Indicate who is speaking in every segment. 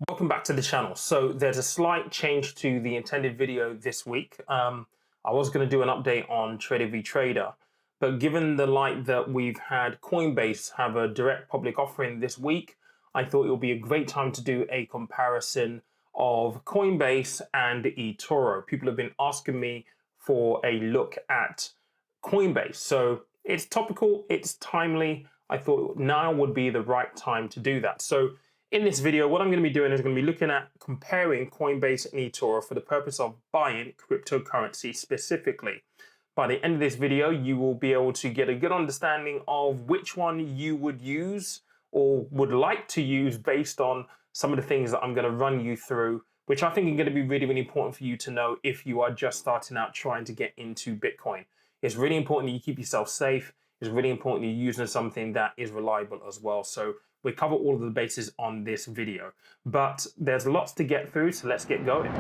Speaker 1: Welcome back to the channel. So there's a slight change to the intended video this week. I was going to do an update on Trader v Trader, but given the light that we've had Coinbase have a direct public offering this week, I thought it would be a great time to do a comparison of Coinbase and Etoro. People have been asking me for a look at Coinbase. So it's topical, it's timely. I thought now would be the right time to do that. So in this video, what I'm going to be doing is going to be looking at comparing Coinbase and Etoro for the purpose of buying cryptocurrency specifically. By the end of this video, you will be able to get a good understanding of which one you would use or would like to use based on some of the things that I'm going to run you through, which I think are going to be really, really important for you to know if you are just starting out trying to get into Bitcoin. It's really important that you keep yourself safe. It's really important you're using something that is reliable as well. So we cover all of the bases on this video, but there's lots to get through, so let's get going.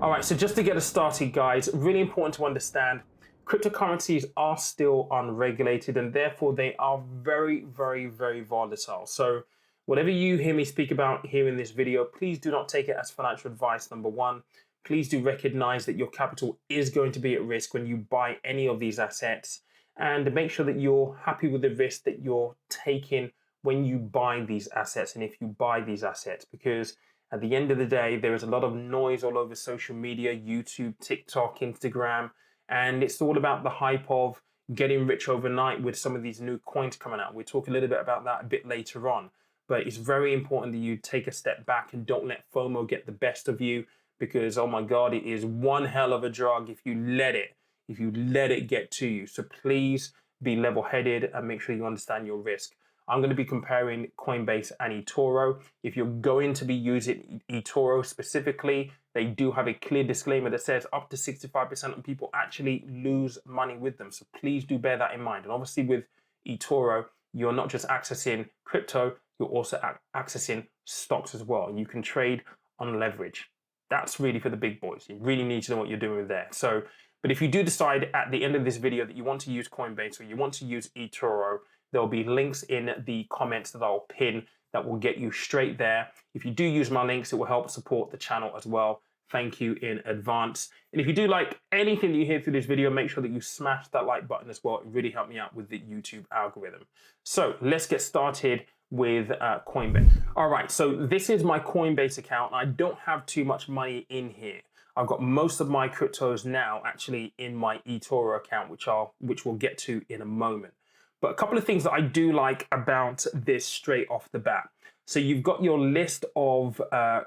Speaker 1: All right, so just to get us started, guys, really important to understand cryptocurrencies are still unregulated and therefore they are very, very, very volatile. So whatever you hear me speak about here in this video, please do not take it as financial advice, number one. Please do recognize that your capital is going to be at risk when you buy any of these assets, and make sure that you're happy with the risk that you're taking when you buy these assets and if you buy these assets, because at the end of the day, there is a lot of noise all over social media, YouTube, TikTok, Instagram, and it's all about the hype of getting rich overnight with some of these new coins coming out. We'll talk a little bit about that a bit later on. But it's very important that you take a step back and don't let FOMO get the best of you, because, oh my God, it is one hell of a drug if you let it get to you. So please be level-headed and make sure you understand your risk. I'm going to be comparing Coinbase and Etoro. If you're going to be using Etoro specifically, they do have a clear disclaimer that says up to 65% of people actually lose money with them. So please do bear that in mind. And obviously with Etoro, you're not just accessing crypto, you're also accessing stocks as well. And you can trade on leverage. That's really for the big boys. You really need to know what you're doing with there. So, but if you do decide at the end of this video that you want to use Coinbase or you want to use Etoro, there'll be links in the comments that I'll pin that will get you straight there. If you do use my links, it will help support the channel as well. Thank you in advance. And if you do like anything that you hear through this video, make sure that you smash that like button as well. It really helped me out with the YouTube algorithm. So let's get started with Coinbase. All right, so this is my Coinbase account. I don't have too much money in here. I've got most of my cryptos now actually in my Etoro account, which we'll get to in a moment. But a couple of things that I do like about this straight off the bat. So you've got your list of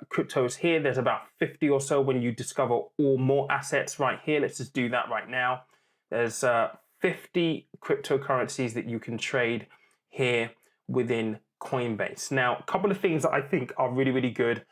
Speaker 1: cryptos here. There's about 50 or so when you discover all more assets right here. Let's just do that right now. There's 50 cryptocurrencies that you can trade here within Coinbase. Now, a couple of things that I think are really, really good.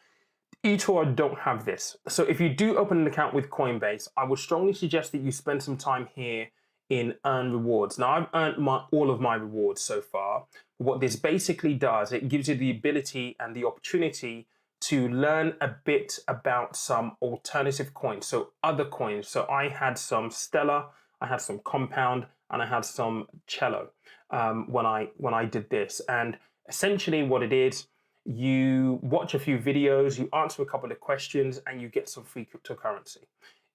Speaker 1: Etoro don't have this. So if you do open an account with Coinbase, I would strongly suggest that you spend some time here in earn rewards. Now, I've earned all of my rewards so far. What this basically does, it gives you the ability and the opportunity to learn a bit about some alternative coins, so other coins. So I had some Stellar, I had some Compound, and I had some Cello when I did this. And essentially what it is, you watch a few videos, you answer a couple of questions, and you get some free cryptocurrency.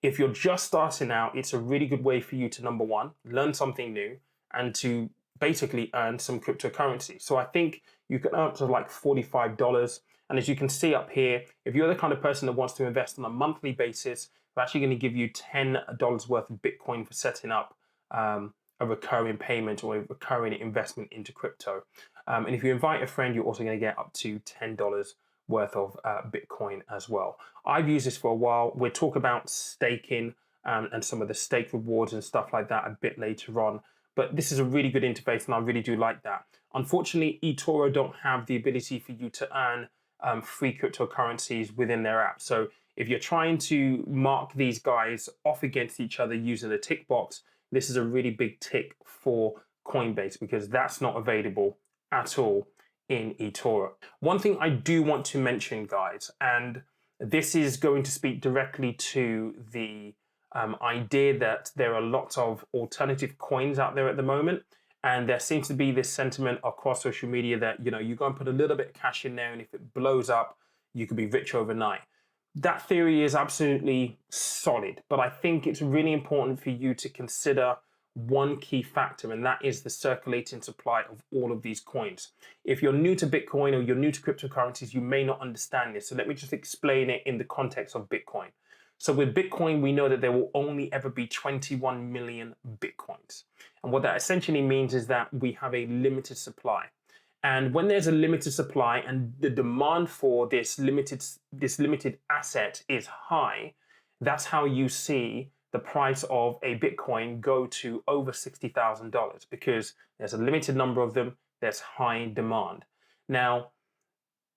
Speaker 1: If you're just starting out, it's a really good way for you to, number one, learn something new and to basically earn some cryptocurrency. So I think you can earn up to like $45. And as you can see up here, if you're the kind of person that wants to invest on a monthly basis, we're actually going to give you $10 worth of Bitcoin for setting up a recurring payment or a recurring investment into crypto. And if you invite a friend, you're also going to get up to $10 worth of Bitcoin as well. I've used this for a while. We'll talk about staking and some of the stake rewards and stuff like that a bit later on. But this is a really good interface and I really do like that. Unfortunately, Etoro don't have the ability for you to earn free cryptocurrencies within their app. So if you're trying to mark these guys off against each other using a tick box, this is a really big tick for Coinbase because that's not available at all in Etoro. One thing I do want to mention, guys, and This is going to speak directly to the idea that there are lots of alternative coins out there at the moment. And there seems to be this sentiment across social media that, you go and put a little bit of cash in there, and if it blows up, you could be rich overnight. That theory is absolutely solid, but I think it's really important for you to consider one key factor, and that is the circulating supply of all of these coins. If you're new to Bitcoin or you're new to cryptocurrencies, you may not understand this. So let me just explain it in the context of Bitcoin. So with Bitcoin, we know that there will only ever be 21 million Bitcoins. And what that essentially means is that we have a limited supply. And when there's a limited supply and the demand for this limited asset is high, that's how you see the price of a Bitcoin go to over $60,000, because there's a limited number of them, there's high demand. Now,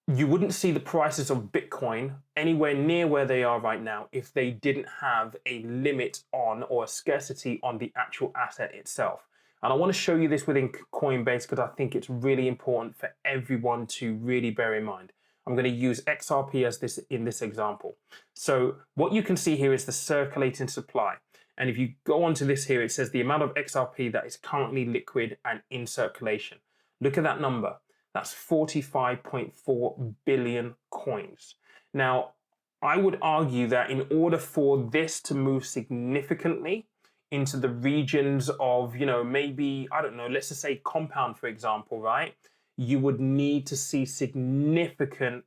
Speaker 1: you wouldn't see the prices of Bitcoin anywhere near where they are right now if they didn't have a limit on, or a scarcity on, the actual asset itself. And I want to show you this within Coinbase because I think it's really important for everyone to really bear in mind. I'm going to use XRP as this in this example. So what you can see here is the circulating supply. And if you go onto this here, it says the amount of XRP that is currently liquid and in circulation. Look at that number. That's 45.4 billion coins. Now, I would argue that in order for this to move significantly into the regions of, maybe, I don't know, let's just say compound, for example, right? You would need to see significant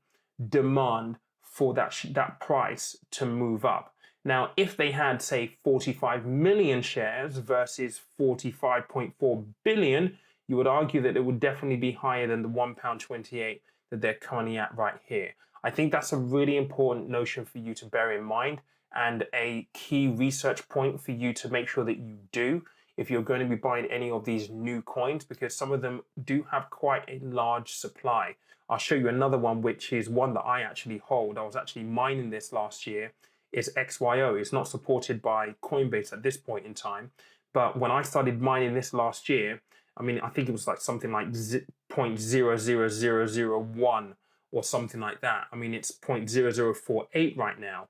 Speaker 1: demand for that price to move up. Now, if they had, say, 45 million shares versus 45.4 billion, you would argue that it would definitely be higher than the £1.28 that they're currently at right here. I think that's a really important notion for you to bear in mind, and a key research point for you to make sure that you do if you're going to be buying any of these new coins, because some of them do have quite a large supply. I'll show you another one, which is one that I actually hold. I was actually mining this last year. It's XYO. It's not supported by Coinbase at this point in time. But when I started mining this last year, I think it was like something like 0.00001 or something like that. It's 0.0048 right now,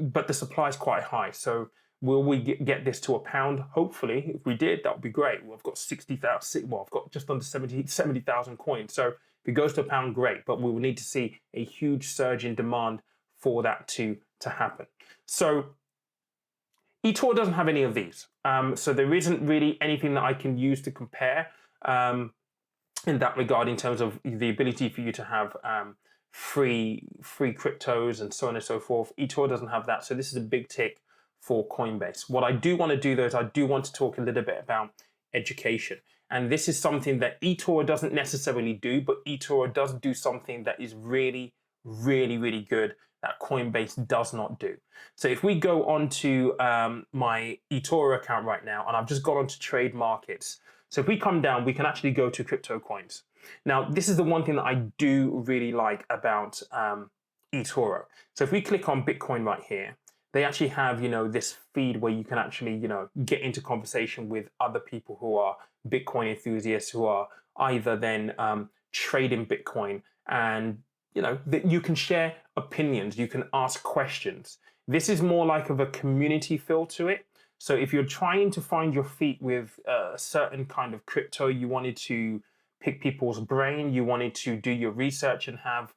Speaker 1: but the supply is quite high. So will we get this to £1? Hopefully, if we did, that would be great. Well, I've got 60,000, well, I've got just under 70,000 coins. So if it goes to £1, great, but we will need to see a huge surge in demand for that to happen. So Etoro doesn't have any of these. So there isn't really anything that I can use to compare in that regard, in terms of the ability for you to have free cryptos and so on and so forth. Etoro doesn't have that. So this is a big tick for Coinbase. What I do want to do, though, is I do want to talk a little bit about education. And this is something that Etoro doesn't necessarily do, but Etoro does do something that is really, really, really good that Coinbase does not do. So if we go onto my Etoro account right now, and I've just gone onto trade markets. So if we come down, we can actually go to crypto coins. Now, this is the one thing that I do really like about Etoro. So if we click on Bitcoin right here, they actually have, this feed where you can actually, get into conversation with other people who are Bitcoin enthusiasts, who are either then trading Bitcoin, and that you can share opinions, you can ask questions. This is more like of a community feel to it. So if you're trying to find your feet with a certain kind of crypto, you wanted to pick people's brain, you wanted to do your research and have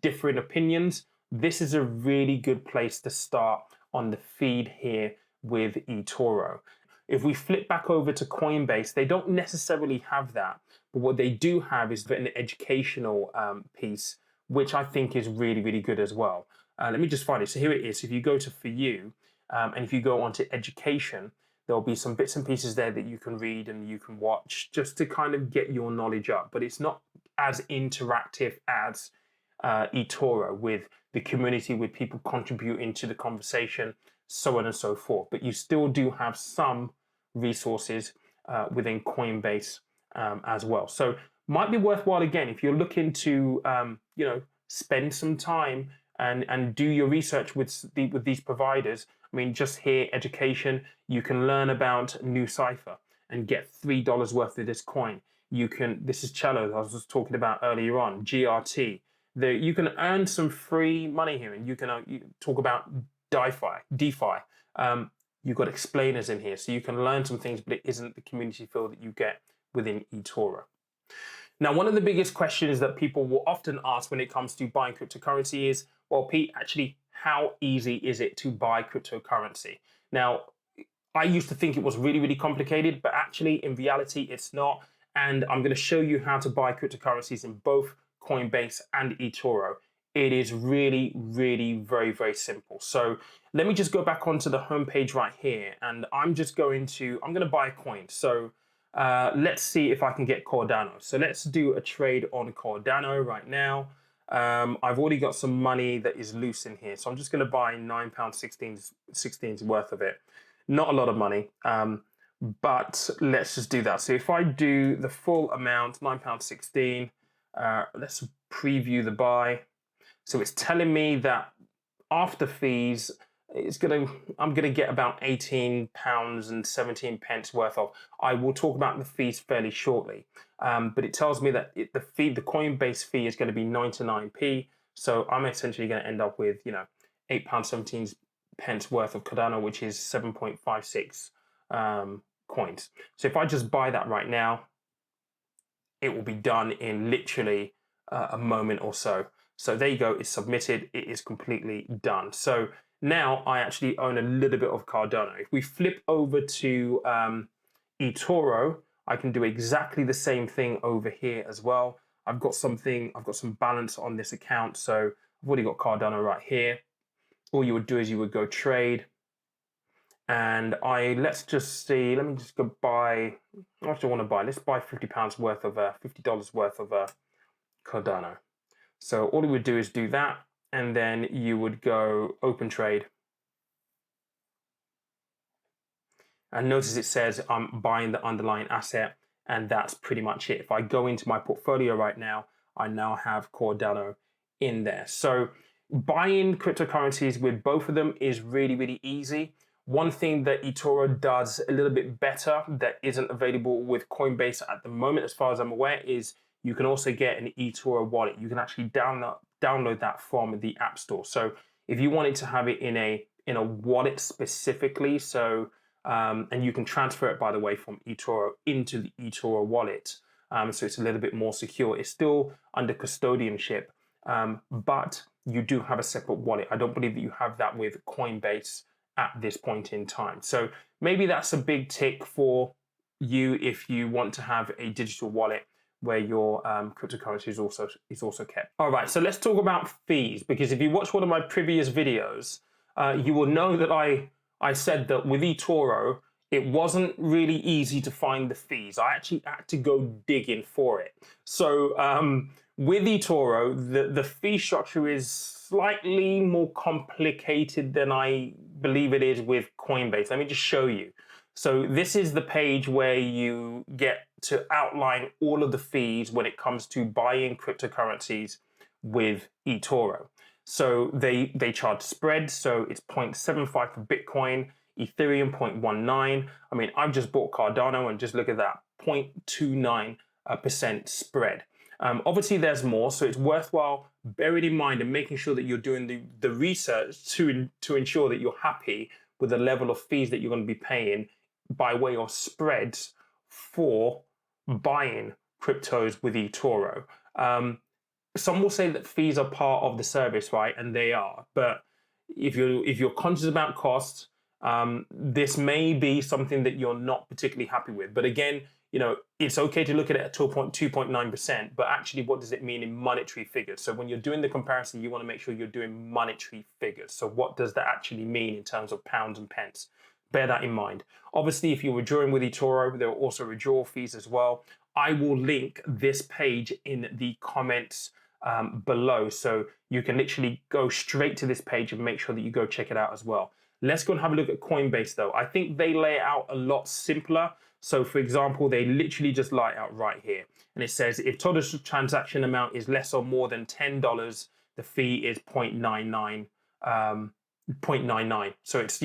Speaker 1: different opinions, this is a really good place to start on the feed here with Etoro. If we flip back over to Coinbase, they don't necessarily have that, but what they do have is an educational piece, which I think is really, really good as well. Let me just find it. So here it is. If you go to For You, and if you go on to education, there'll be some bits and pieces there that you can read and you can watch just to kind of get your knowledge up. But it's not as interactive as Etoro, with the community, with people contributing to the conversation, so on and so forth. But you still do have some resources within Coinbase as well. So might be worthwhile, again, if you're looking to spend some time and do your research with these providers. Just here, education, you can learn about New Cipher and get $3 worth of this coin. This is Cello, I was just talking about earlier on, GRT. you can earn some free money here, and you can you talk about DeFi. You've got explainers in here, so you can learn some things, but it isn't the community feel that you get within Etoro. Now, one of the biggest questions that people will often ask when it comes to buying cryptocurrency is, well, Pete, actually, how easy is it to buy cryptocurrency? Now, I used to think it was really, really complicated, but actually, in reality, it's not. And I'm going to show you how to buy cryptocurrencies in both Coinbase and Etoro. It is really, really very, very simple. So let me just go back onto the homepage right here, and I'm going to buy a coin. So let's see if I can get Cardano. So let's do a trade on Cardano right now. I've already got some money that is loose in here, so I'm just going to buy £9.16 worth of it. Not a lot of money, but let's just do that. So if I do the full amount, £9.16, let's preview the buy. So it's telling me that after fees, I'm gonna get about £18.17 worth of. I will talk about the fees fairly shortly, but it tells me that the Coinbase fee is going to be 99p. So I'm essentially going to end up with £8.17 worth of Cardano, which is 7.56 coins. So if I just buy that right now, it will be done in literally a moment or so. So there you go, it's submitted, it is completely done. So now I actually own a little bit of Cardano. If we flip over to Etoro, I can do exactly the same thing over here as well. I've got some balance on this account, so I've already got Cardano right here. All you would do is you would go trade, and let's just see, let me just go buy, what do I want to buy? Let's buy £50 worth of $50 worth of Cardano. So all you would do is do that, and then you would go open trade. And notice it says I'm buying the underlying asset, and that's pretty much it. If I go into my portfolio right now, I now have Cardano in there. So buying cryptocurrencies with both of them is really, really easy. One thing that Etoro does a little bit better that isn't available with Coinbase at the moment, as far as I'm aware, is you can also get an Etoro wallet. You can actually download that from the App Store. So if you wanted to have it in a wallet specifically, so and you can transfer it, by the way, from Etoro into the Etoro wallet. So it's a little bit more secure. It's still under custodianship, but you do have a separate wallet. I don't believe that you have that with Coinbase at this point in time. So maybe that's a big tick for you if you want to have a digital wallet where your cryptocurrency is also kept. All right, so let's talk about fees, because if you watch one of my previous videos, you will know that I said that with Etoro, it wasn't really easy to find the fees. I actually had to go digging for it. So with Etoro, the fee structure is slightly more complicated than I believe it is with Coinbase. Let me just show you. So this is the page where you get to outline all of the fees when it comes to buying cryptocurrencies with Etoro. So they charge spread, so it's 0.75 for Bitcoin, Ethereum 0.19. I mean, I've just bought Cardano and just look at that, 0.29% spread. Obviously, there's more, so it's worthwhile bearing in mind and making sure that you're doing the research to ensure that you're happy with the level of fees that you're going to be paying by way of spreads for buying cryptos with Etoro. Some will say that fees are part of the service, right? And they are. But if you're conscious about costs, this may be something that you're not particularly happy with. But again, it's okay to look at it at 2.9%, but actually what does it mean in monetary figures? So when you're doing the comparison, you want to make sure you're doing monetary figures. So what does that actually mean in terms of pounds and pence? Bear that in mind. Obviously, if you're withdrawing with Etoro, there are also withdrawal fees as well. I will link this page in the comments below, so you can literally go straight to this page and make sure that you go check it out as well. Let's go and have a look at Coinbase though. I think they lay it out a lot simpler. So for example, they literally just lay it out right here. And it says if total transaction amount is less or more than $10, the fee is 0.99. So it's,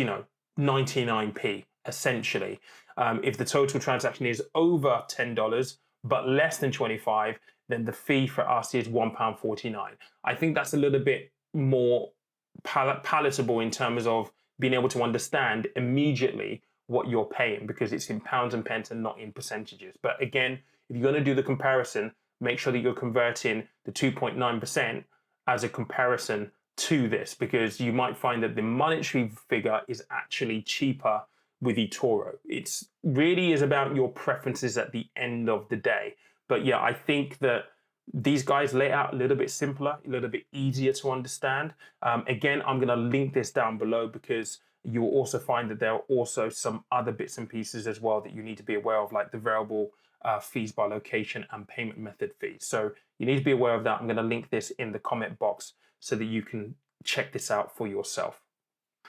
Speaker 1: 99p essentially. If the total transaction is over $10 but less than 25, then the fee for us is £1.49. I think that's a little bit more palatable in terms of being able to understand immediately what you're paying, because it's in pounds and pence and not in percentages. But again, if you're going to do the comparison, make sure that you're converting the 2.9% as a comparison to this, because you might find that the monetary figure is actually cheaper with Etoro. It's really is about your preferences at the end of the day. But yeah, I think that these guys lay it out a little bit simpler, a little bit easier to understand. Again, I'm going to link this down below, because you will also find that there are also some other bits and pieces as well that you need to be aware of, like the variable fees by location and payment method fees. So you need to be aware of that. I'm going to link this in the comment box so that you can check this out for yourself.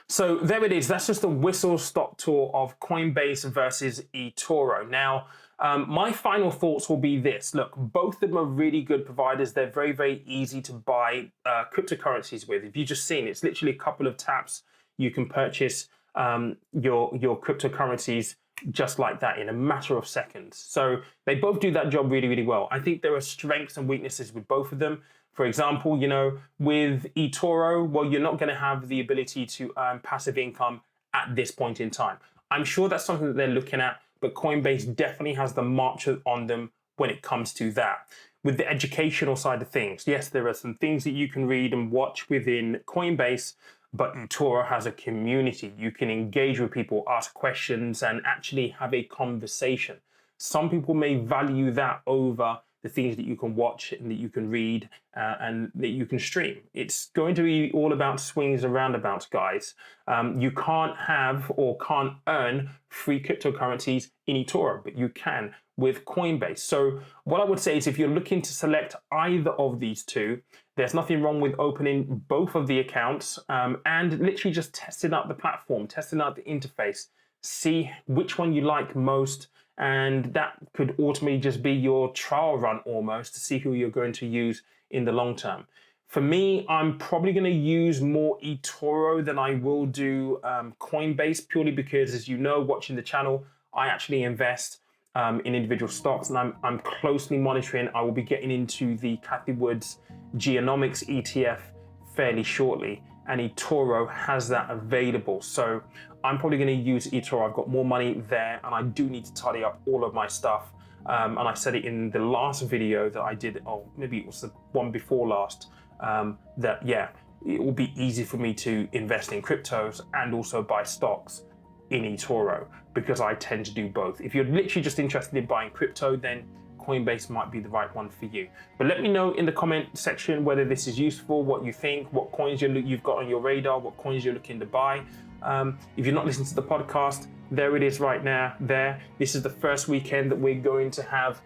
Speaker 1: So there it is. That's just a whistle-stop tour of Coinbase versus Etoro. Now, my final thoughts will be this. Look, both of them are really good providers. They're very, very easy to buy cryptocurrencies with. If you've just seen, it's literally a couple of taps. You can purchase your cryptocurrencies just like that in a matter of seconds. So they both do that job really, really well. I think there are strengths and weaknesses with both of them. For example, you know, with Etoro, well, you're not going to have the ability to earn passive income at this point in time. I'm sure that's something that they're looking at, but Coinbase definitely has the march on them when it comes to that. With the educational side of things, yes, there are some things that you can read and watch within Coinbase, but Etoro has a community. You can engage with people, ask questions, and actually have a conversation. Some people may value that over the things that you can watch and that you can read and that you can stream. It's going to be all about swings and roundabouts, guys. You can't have or can't earn free cryptocurrencies in Etoro, but you can with Coinbase. So what I would say is, if you're looking to select either of these two, there's nothing wrong with opening both of the accounts and literally just testing out the platform, testing out the interface, see which one you like most. And that could ultimately just be your trial run almost to see who you're going to use in the long term. For me, I'm probably going to use more Etoro than I will do Coinbase, purely because, as you know, watching the channel, I actually invest in individual stocks, and I'm closely monitoring. I will be getting into the Cathie Wood's Geonomics ETF fairly shortly, and Etoro has that available. So I'm probably going to use Etoro. I've got more money there, and I do need to tidy up all of my stuff. And I said it in the last video that I did, or maybe it was the one before last, that yeah, it will be easy for me to invest in cryptos and also buy stocks in Etoro, because I tend to do both. If you're literally just interested in buying crypto, then Coinbase might be the right one for you. But let me know in the comment section whether this is useful, what you think, what coins you've got on your radar, what coins you're looking to buy. If you're not listening to the podcast, there it is right now. This is the first weekend that we're going to have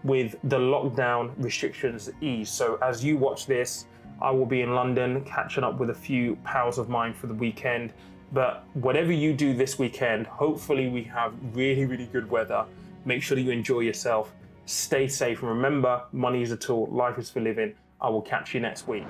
Speaker 1: with the lockdown restrictions eased. So as you watch this, I will be in London catching up with a few pals of mine for the weekend. But whatever you do this weekend, hopefully we have really, really good weather. Make sure that you enjoy yourself. Stay safe, and remember, money is a tool, life is for living. I will catch you next week.